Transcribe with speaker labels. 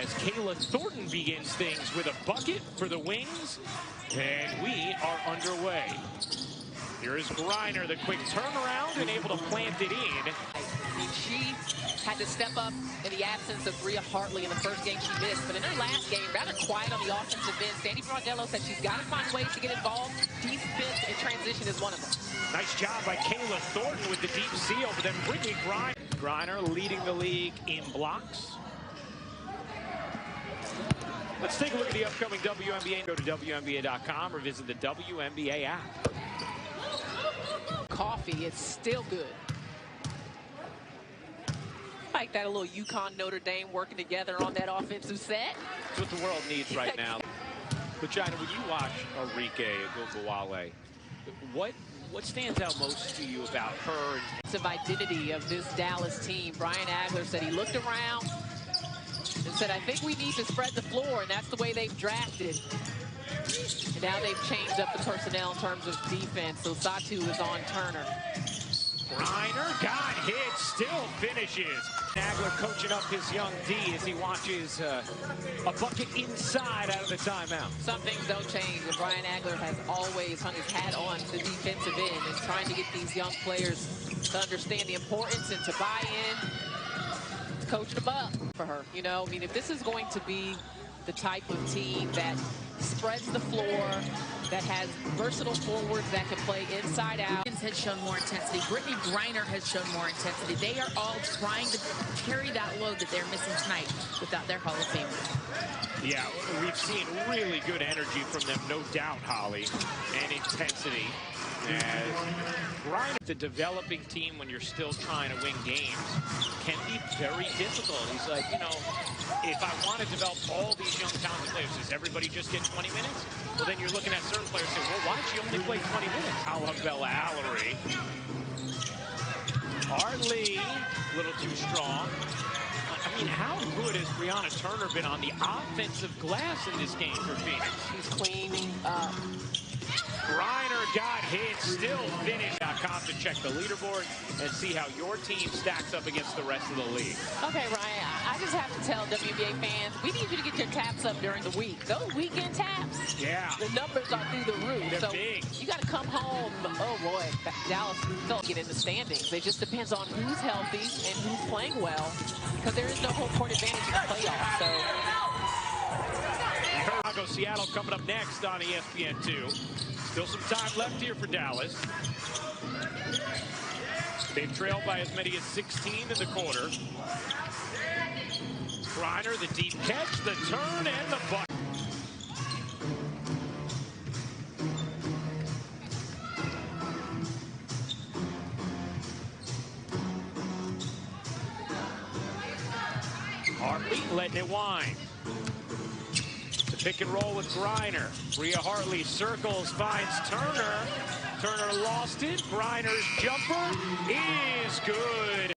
Speaker 1: as Kayla Thornton begins things with a bucket for the Wings. And we are underway. Here is Griner, the quick turnaround, and able to plant it in.
Speaker 2: I mean, she had to step up in the absence of Bria Hartley in the first game she missed. But in her last game, rather quiet on the offensive end. Sandy Brodello said she's got to find ways to get involved. Defense and transition is one of them.
Speaker 1: Nice job by Kayla Thornton with the deep seal, but then Brittany Griner leading the league in blocks. Let's take a look at the upcoming WNBA. Go to WNBA.com or visit the WNBA app.
Speaker 2: Coffee, it's still good. Like that, a little UConn Notre Dame working together on that offensive set.
Speaker 1: That's what the world needs right now. But China, when you watch Arike Agogawale, what stands out most to you about her?
Speaker 2: Of identity of this Dallas team. Brian Agler said he looked around and said, I think we need to spread the floor, and that's the way they've drafted. And now they've changed up the personnel in terms of defense. So Satu is on Turner.
Speaker 1: Griner got hit, still finishes. Agler coaching up his young D as he watches a bucket inside out of the timeout.
Speaker 2: Some things don't change, and Brian Agler has always hung his hat on the defensive end and trying to get these young players to understand the importance and to buy in, to coach them up for her. You know, I mean, if this is going to be the type of team that spreads the floor, that has versatile forwards that can play inside out.
Speaker 3: Has shown more intensity. Brittany Griner has shown more intensity. They are all trying to carry that load that they're missing tonight without their Hall of Famers.
Speaker 1: Yeah, we've seen really good energy from them, no doubt, Holly, and intensity. As Griner, the developing team when you're still trying to win games, can be very difficult. He's like, you know, if I want to develop all these young talented players, does everybody just get 20 minutes? Well, then you're looking at certain players saying, well, why'd she only play 20 minutes? Bella Allery. Hartley, a little too strong. I mean, how good has Brianna Turner been on the offensive glass in this game for Phoenix?
Speaker 2: She's cleaning up.
Speaker 1: Griner got hit, still finished. .com to check the leaderboard and see how your team stacks up against the rest of the league.
Speaker 2: Okay, Ryan, I just have to tell WNBA fans, we need you to get your taps up during the week. Those weekend taps,
Speaker 1: yeah,
Speaker 2: the numbers are through the roof.
Speaker 1: They're
Speaker 2: so
Speaker 1: big.
Speaker 2: You got to come home. Oh boy, Dallas don't get in the standings. It just depends on who's healthy and who's playing well, because there is no home court advantage in the playoffs. So.
Speaker 1: Chicago, Seattle coming up next on ESPN2. Still some time left here for Dallas. They've trailed by as many as 16 in the quarter. Griner, the deep catch, the turn, and the bucket. Hartley letting it wind. The pick and roll with Griner. Bria Hartley circles, finds Turner. Turner lost it. Griner's jumper is good.